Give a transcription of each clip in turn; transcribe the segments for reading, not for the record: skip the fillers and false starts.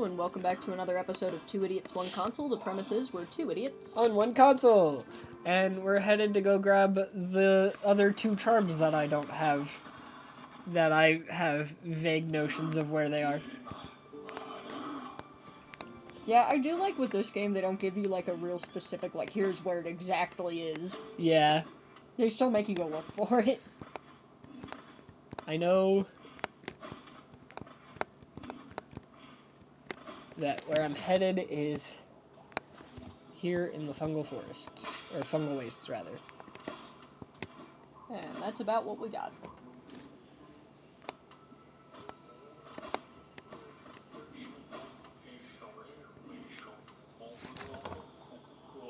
Hello, and welcome back to another episode of Two Idiots, One Console. The premise is we're two idiots. On one console! And we're headed to go grab the other two charms that I don't have. That I have vague notions of where they are. Yeah, I do like with this game they don't give you, like, a real specific, like, here's where it exactly is. Yeah. They still make you go look for it. I know that where I'm headed is here in the fungal forests. Or fungal wastes, rather. And that's about what we got.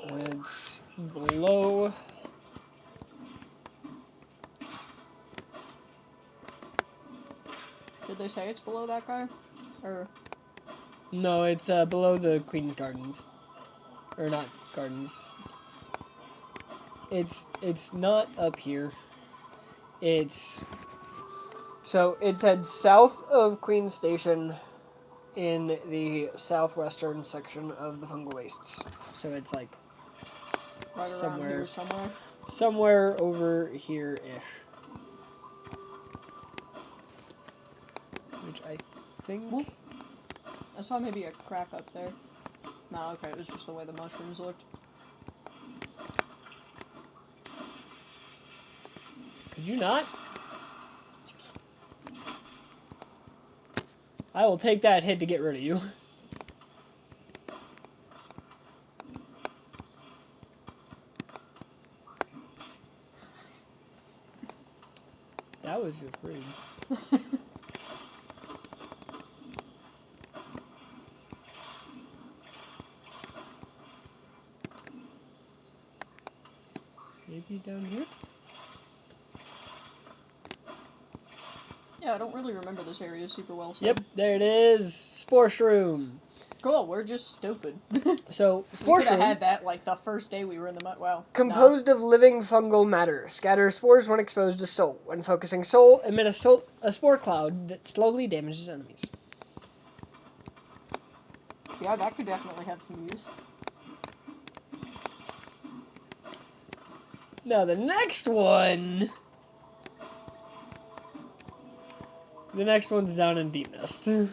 It's below... Did they say it's below that guy? Or... No, it's below the Queen's Gardens. Or not gardens. It's not up here. So it's head south of Queen Station in the southwestern section of the fungal wastes. So it's like right around here somewhere? Somewhere over here-ish. Which I think... Ooh. I saw maybe a crack up there. No, okay, it was just the way the mushrooms looked. Could you not? I will take that hit to get rid of you. That was just rude. Maybe down here? Yeah, I don't really remember this area super well, so... Yep, there it is. Spore Shroom. Cool, we're just stupid. So, We Spore could have Shroom, had that, like, the first day we were in the mud. Well, composed of living fungal matter, scatters spores when exposed to soul. When focusing soul, emit a spore cloud that slowly damages enemies. Yeah, that could definitely have some use. Now the next one... The next one's down in Deep Nest. Yeah.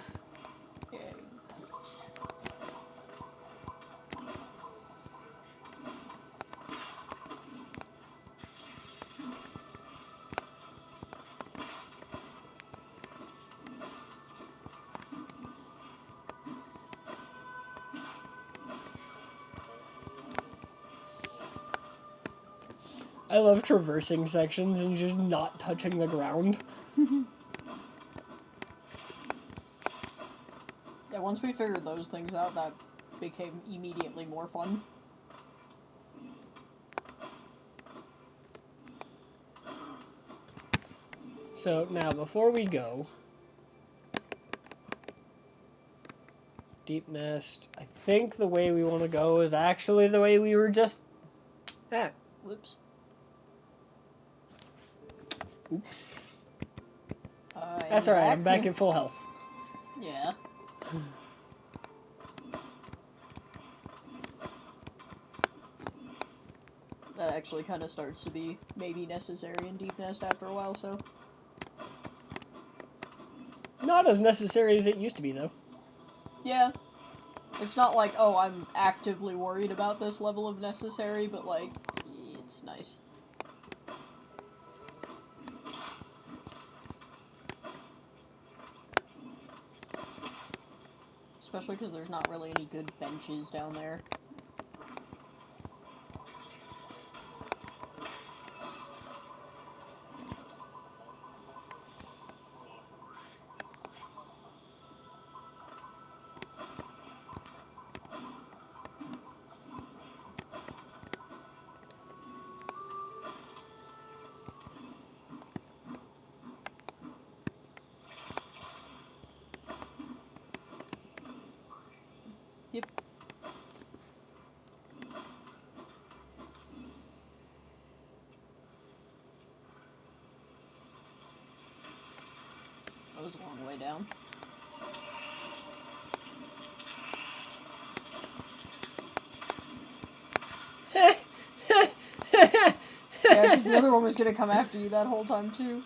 I love traversing sections and just not touching the ground. Yeah, once we figured those things out, that became immediately more fun. So, now, before we go... Deep Nest, I think the way we want to go is actually the way we were just at. Whoops. Oops. That's alright, I'm back at full health. Yeah. That actually kind of starts to be maybe necessary in Deep Nest after a while, so... Not as necessary as it used to be, though. Yeah. It's not like, oh, I'm actively worried about this level of necessary, but, like, it's nice. Especially because there's not really any good benches down there. Yep. That was a long way down. Because the other one was gonna come after you that whole time, too.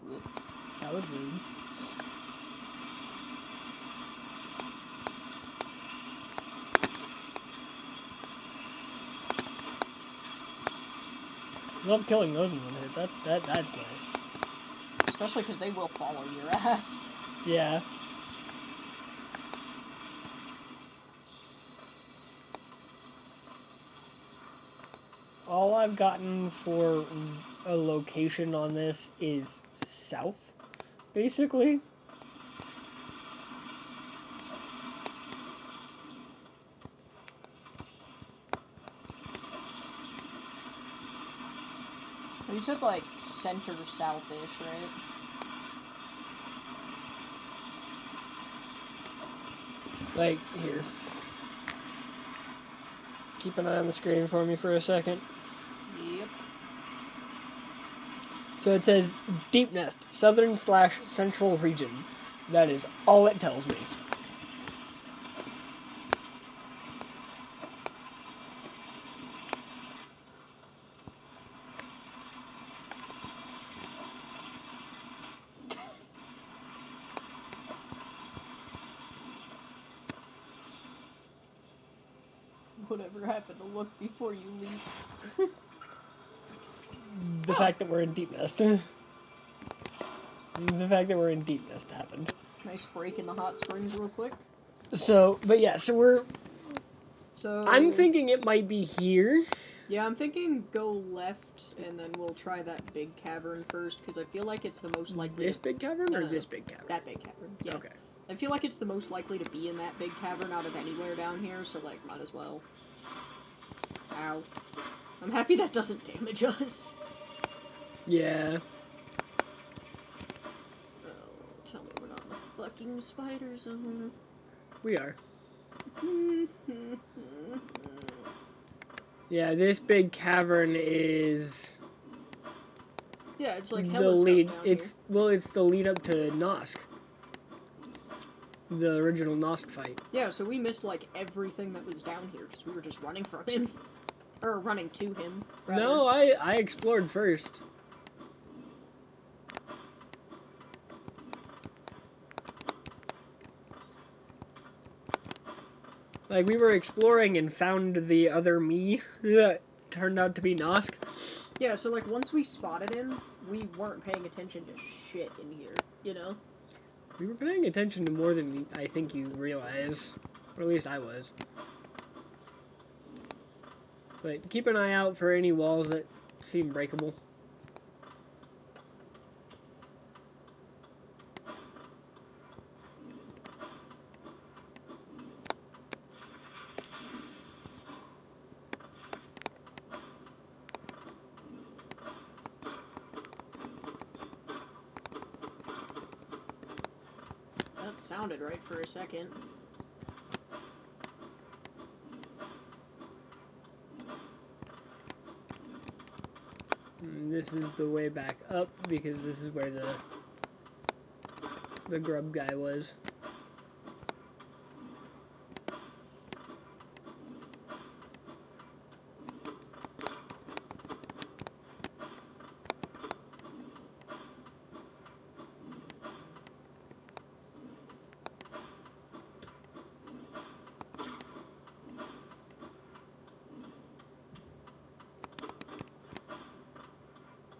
Whoops. That was rude. Love killing those in one hit. That's nice. Especially because they will follow your ass. Yeah. All I've gotten for a location on this is south, basically. You said, like, center-south-ish, right? Like, here. Keep an eye on the screen for me for a second. Yep. So it says Deep Nest, southern/central region. That is all it tells me. Whatever happened to look before you leave? The fact that we're in Deep Nest. The fact that we're in Deep Nest happened. Nice break in the hot springs real quick. So, but yeah, so So... I'm thinking it might be here. Yeah, I'm thinking go left, and then we'll try that big cavern first, because I feel like it's the most likely... This big cavern or No. this big cavern? That big cavern, yeah. Okay. I feel like it's the most likely to be in that big cavern out of anywhere down here, so, like, might as well. Ow. I'm happy that doesn't damage us. Yeah. Oh, tell me we're not in the fucking spider zone. We are. Yeah, this big cavern is Yeah, it's like the hella lead. stuff down It's the lead up to Nosk. The original Nosk fight. here. Yeah, so we missed like everything that was down here because we were just running from him. Or running to him, rather. No, I explored first. Like, we were exploring and found the other me that turned out to be Nosk. Yeah, so like once we spotted him, we weren't paying attention to shit in here, you know? We were paying attention to more than I think you realize. Or at least I was. But keep an eye out for any walls that seem breakable. That sounded right for a second. And this is the way back up because this is where the grub guy was.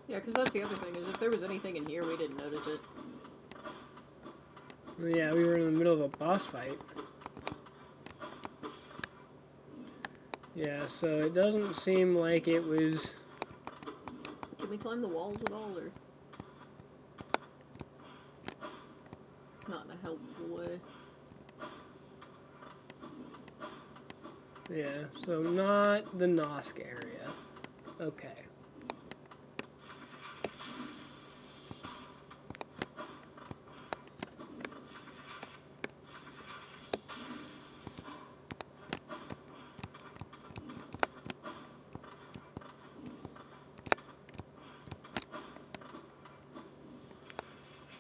Yeah, because that's the other thing, is if there was anything in here, we didn't notice it. Yeah, we were in the middle of a boss fight. Yeah, so it doesn't seem like it was... Can we climb the walls at all, or...? Not in a helpful way. Yeah, so not the Nosk area. Okay.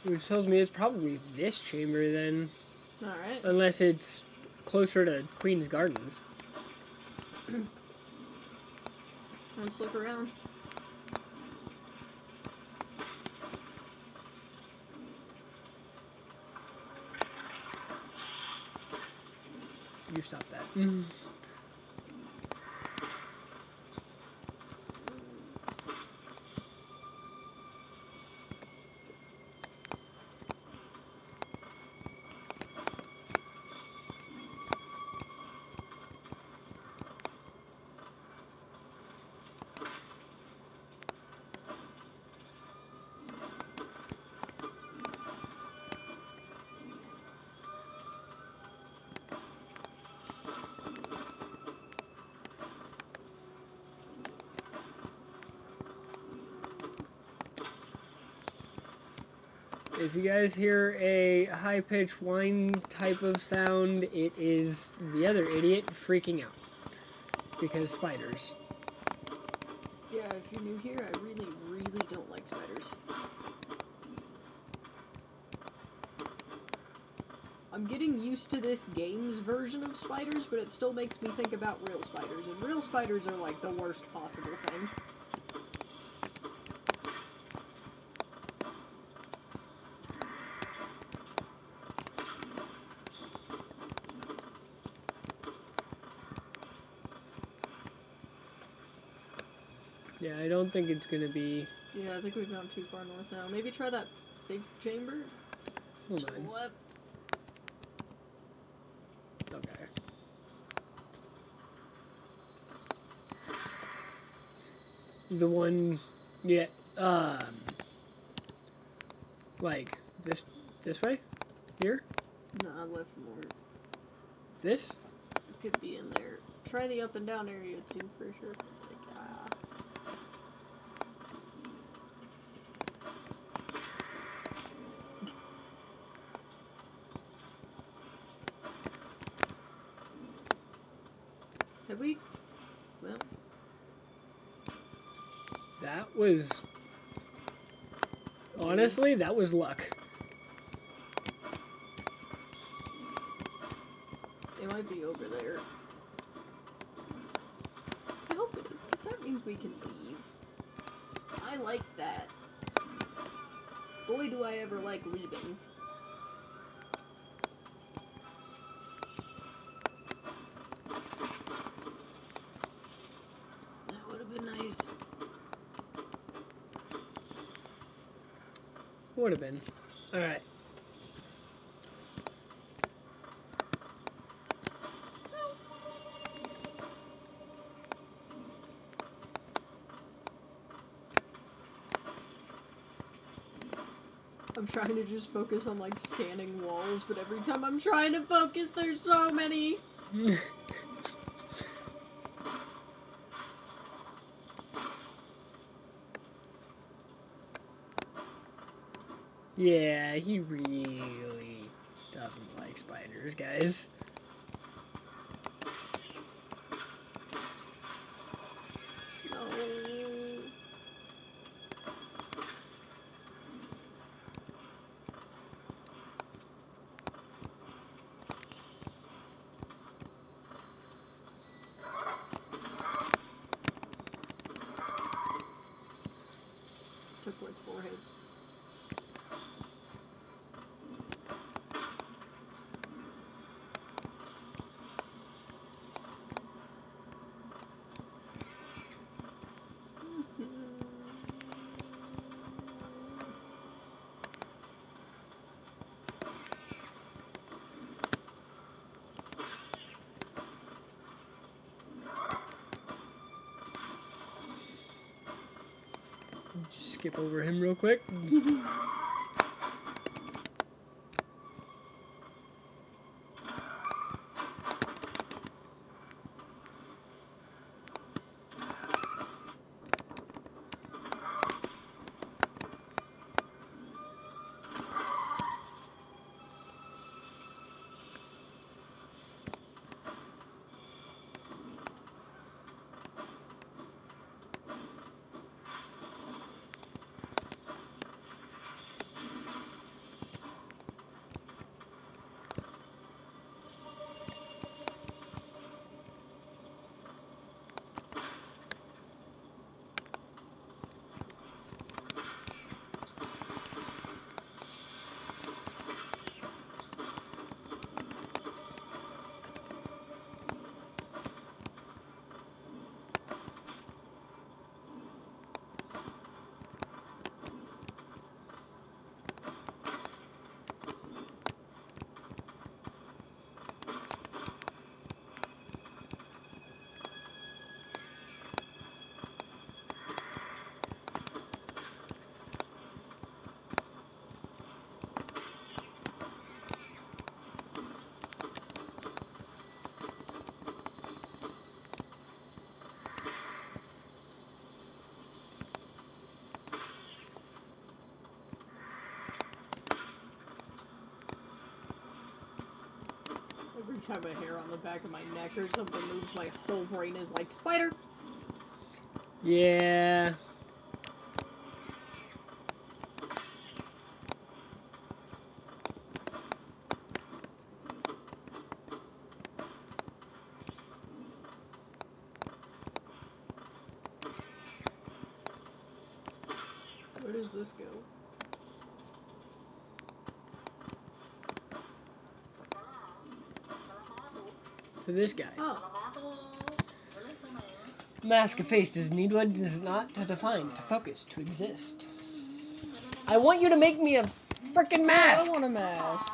Which tells me it's probably this chamber then. Alright. Unless it's closer to Queen's Gardens. Let's look around. You stop that. If you guys hear a high-pitched whine type of sound, it is the other idiot freaking out. Because spiders. Yeah, if you're new here, I really, really don't like spiders. I'm getting used to this game's version of spiders, but it still makes me think about real spiders, and real spiders are like the worst possible thing. Yeah, I don't think it's gonna be... Yeah, I think we've gone too far north now. Maybe try that big chamber? Hold To the on. left. Okay. The one... Yeah, like, this way? Here? Nah, left more. This? It could be in there. Try the up and down area too, for sure. Like, Have we? Well, That was... Honestly, that was luck. it might be over there. I hope it is, because that means we can leave. I like that. Boy, do I ever like leaving. That would have been nice. Would have been. Alright. I'm trying to just focus on, like, scanning walls, but every time I'm trying to focus, there's so many! Yeah, he really doesn't like spiders, guys. No. Took like 4 hits. Just skip over him real quick. anytime a hair on the back of my neck or something moves, my whole brain is like, spider! Yeah. Where does this go? To this guy. Oh. Mask of face is needed does not to define, to focus, to exist. I want you to make me a frickin' mask! I want a mask.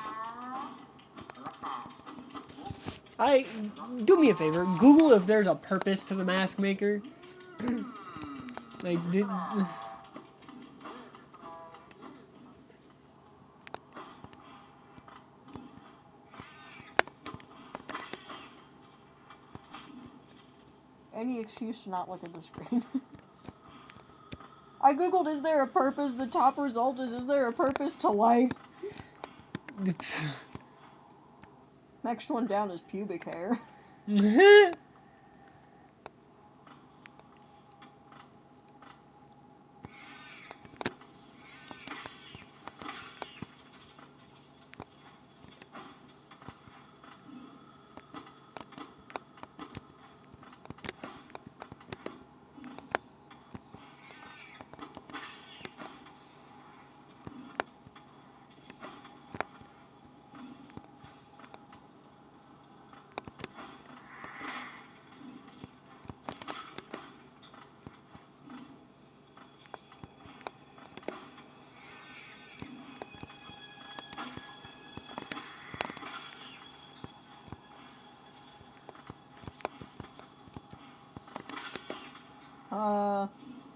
Do me a favor, Google if there's a purpose to the mask maker. Like, Any excuse to not look at the screen. I googled, is there a purpose? The top result is there a purpose to life? Next one down is pubic hair.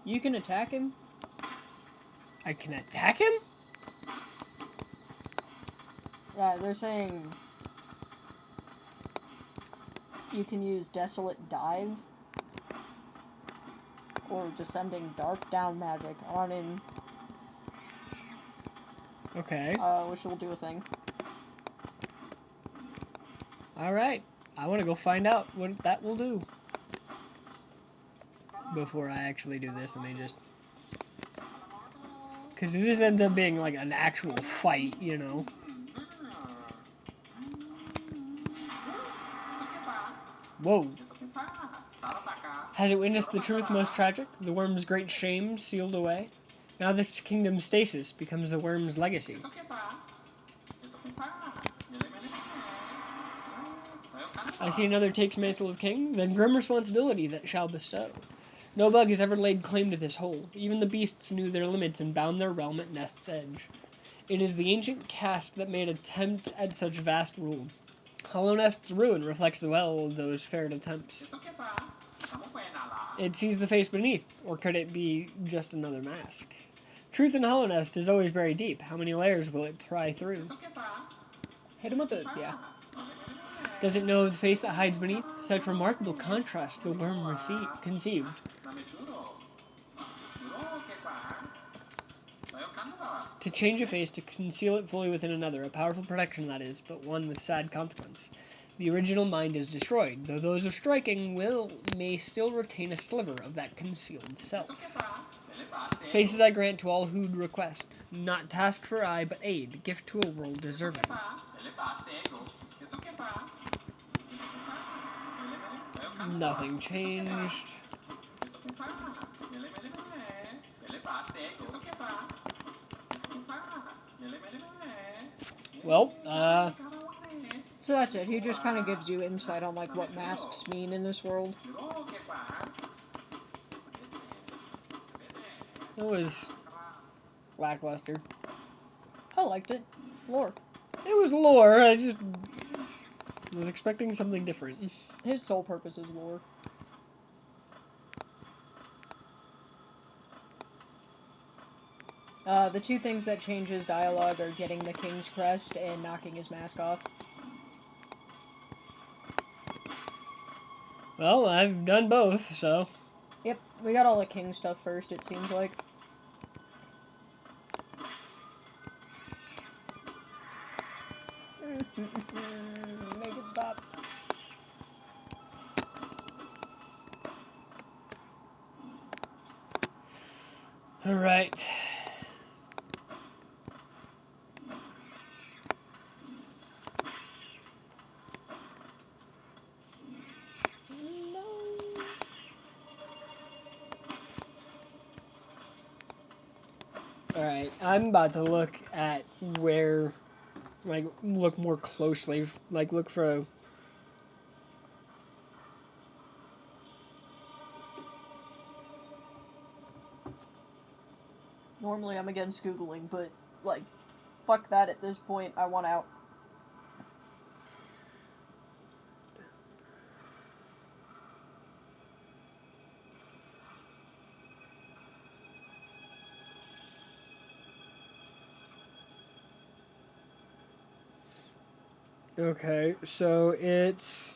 You can attack him? I can attack him? Yeah, they're saying you can use Desolate Dive or Descending Dark Down Magic on him, Okay. which will do a thing. Alright. I want to go find out what that will do. Before I actually do this, let me just... Because if this ends up being like an actual fight, you know. Whoa. Has it witnessed the truth most tragic? The worm's great shame sealed away? Now this kingdom's stasis becomes the worm's legacy. I see another takes mantle of king, then grim responsibility that shall bestow. No bug has ever laid claim to this hole. Even the beasts knew their limits and bound their realm at nest's edge. It is the ancient caste that made attempt at such vast rule. Hollow Nest's ruin reflects the well of those fair attempts. It sees the face beneath, or could it be just another mask? Truth in Hollow Nest is always buried deep. How many layers will it pry through? Hit him with it, yeah. Does it know of the face that hides beneath? Such remarkable contrast the worm conceived. To change a face, to conceal it fully within another, a powerful protection that is, but one with sad consequence. The original mind is destroyed, though those of striking may still retain a sliver of that concealed self. Faces I grant to all who'd request, not task for eye, but aid, gift to a world deserving. Nothing changed. Well, So that's it. He just kind of gives you insight on like what masks mean in this world. it was lackluster. I liked it. Lore. It was lore, I just was expecting something different. His sole purpose is lore. The two things that change his dialogue are getting the King's Crest and knocking his mask off. Well, I've done both, so... Yep, we got all the King stuff first, it seems like. Make it stop. Alright. Alright, I'm about to look at where, like, look more closely, like, look for a... Normally I'm against Googling, but, like, fuck that at this point. I want out. Okay, so it's...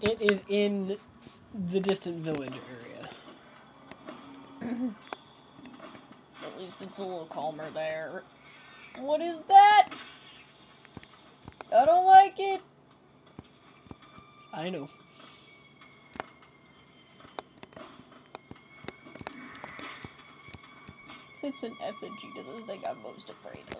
It is in the distant village area. At least it's a little calmer there. What is that? I don't like it. I know. It's an effigy to the thing I'm most afraid of.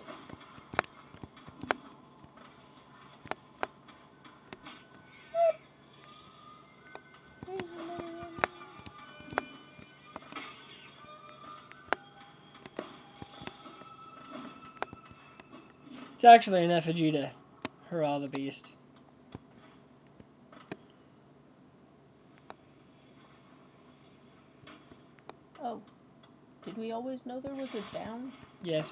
It's actually an effigy to Hurrah the Beast. Oh. Did we always know there was a down? Yes.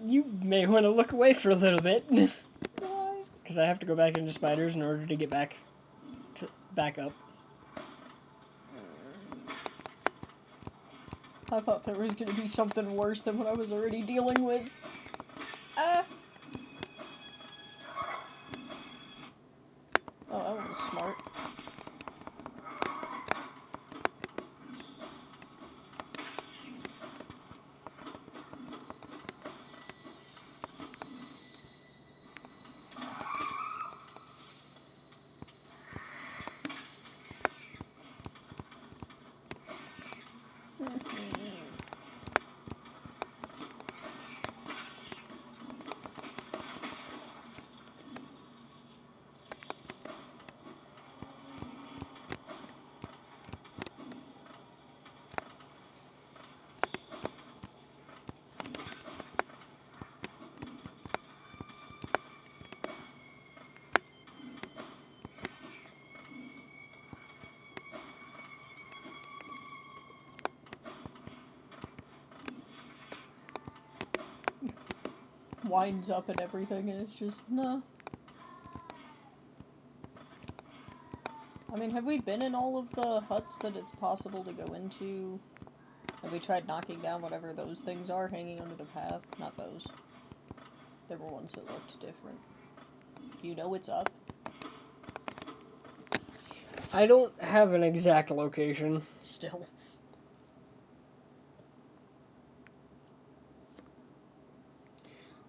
You may want to look away for a little bit. Why? Because I have to go back into spiders in order to get back up. I thought there was gonna be something worse than what I was already dealing with. Ah! Oh, that was smart. Winds up and everything, and it's just, no. I mean, have we been in all of the huts that it's possible to go into? Have we tried knocking down whatever those things are hanging under the path? Not those. There were ones that looked different. Do you know what's up? I don't have an exact location. Still.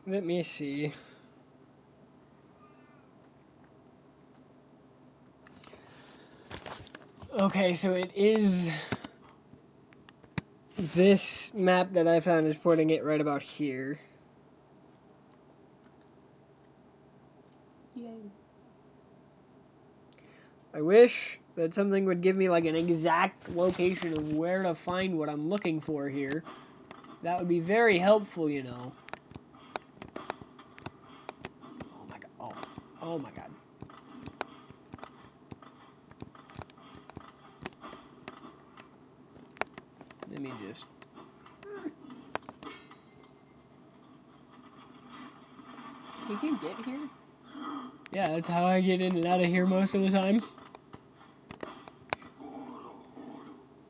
Let me see. Okay, so it is... This map that I found is putting it right about here. Yay. I wish that something would give me like an exact location of where to find what I'm looking for here. That would be very helpful, you know. Oh my god. Oh my god. Let me just... We can get here? Yeah, that's how I get in and out of here most of the time.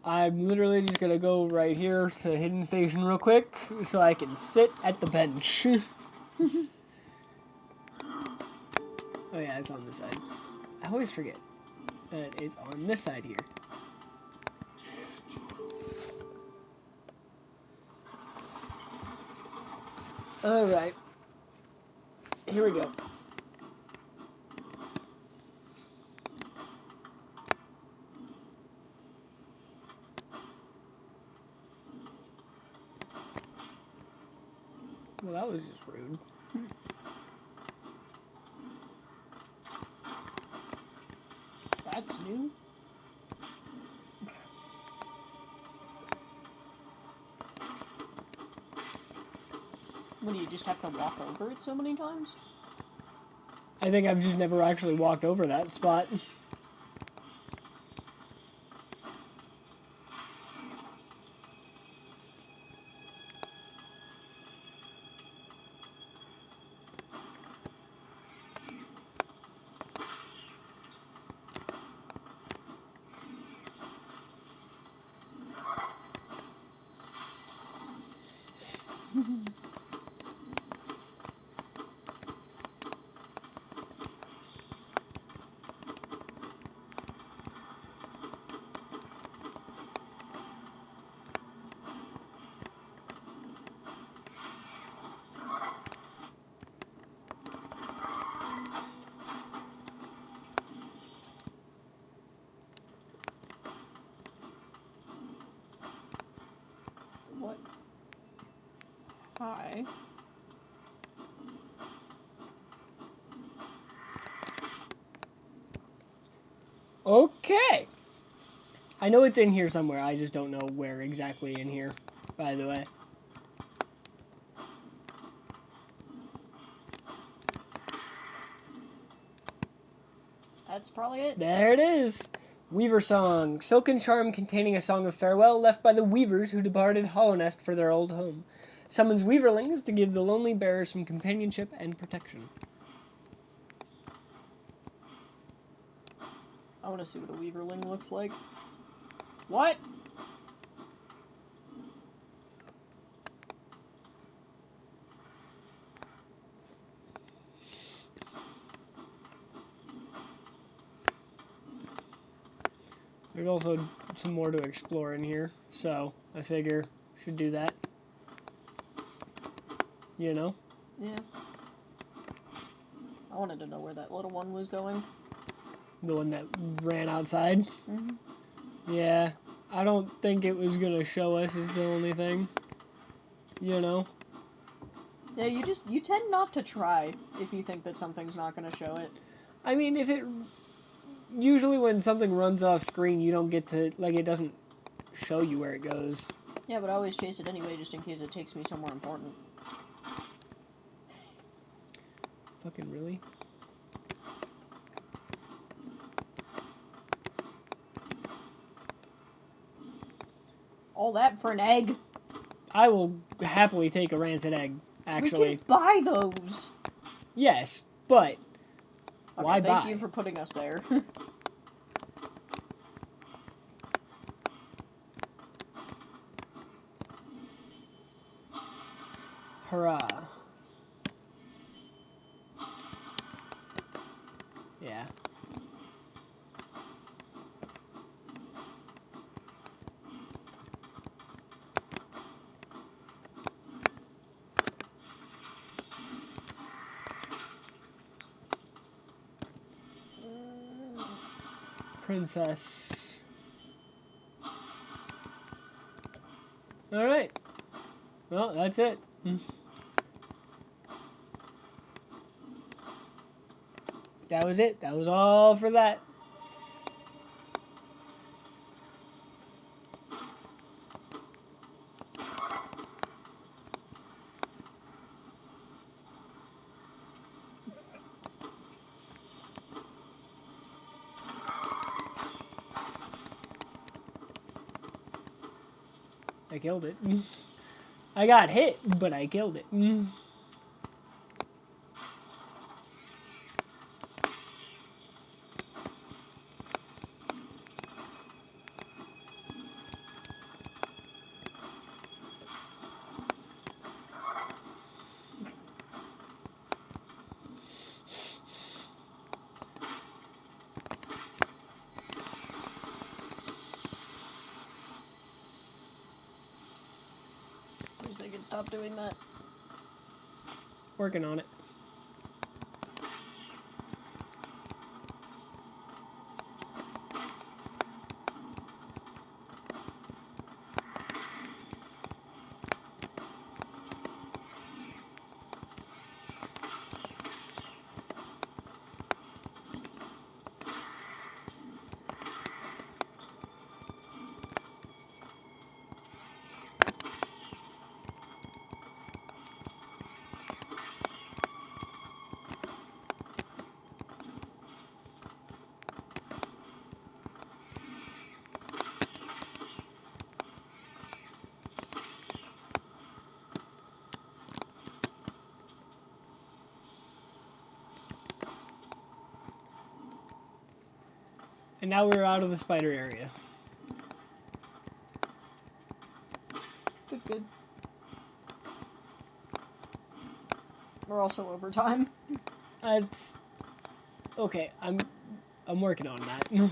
I'm literally just gonna go right here to Hidden Station real quick so I can sit at the bench. Oh yeah, it's on this side. I always forget that it's on this side here. Alright. Here we go. Well, that was just rude. That's new. What, do you just have to walk over it so many times? I think I've just never actually walked over that spot. What? Hi. Okay. I know it's in here somewhere. I just don't know where exactly in here, by the way. That's probably it. There it is. Weaver Song. Silken charm containing a song of farewell left by the weavers who departed Hollownest for their old home. Summons weaverlings to give the lonely bearer some companionship and protection. I want to see what a weaverling looks like. What? There's also some more to explore in here, so I figure should do that. You know? Yeah. I wanted to know where that little one was going. The one that ran outside. Mm-hmm. Yeah. I don't think it was gonna show us is the only thing. You know? Yeah, you tend not to try if you think that something's not gonna show it. I mean, if it... Usually when something runs off screen, you don't get to... Like, it doesn't show you where it goes. Yeah, but I always chase it anyway just in case it takes me somewhere important. Fucking really? All that for an egg? I will happily take a rancid egg, actually. We can buy those! Yes, but... Okay, why thank buy? you for putting us there. Hurrah. Yeah. Princess. Alright. Well, that's it. That was it. That was all for that. I killed it. I got hit, but I killed it. can stop doing that. Working on it. And now we're out of the spider area. Good, good. We're also over time. It's okay. I'm working on that.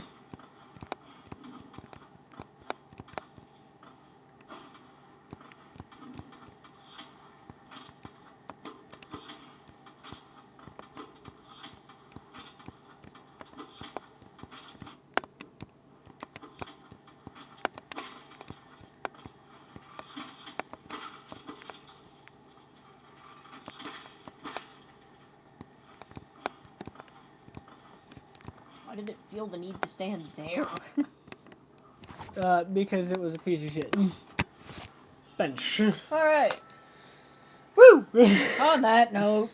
Why did it feel the need to stand there? Because it was a piece of shit. Bench. Alright. Woo! On that note,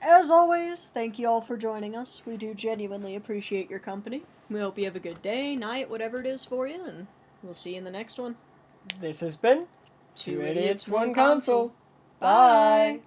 as always, thank you all for joining us. We do genuinely appreciate your company. We hope you have a good day, night, whatever it is for you, and we'll see you in the next one. This has been Two Two Idiots, Idiots, One Console. Bye!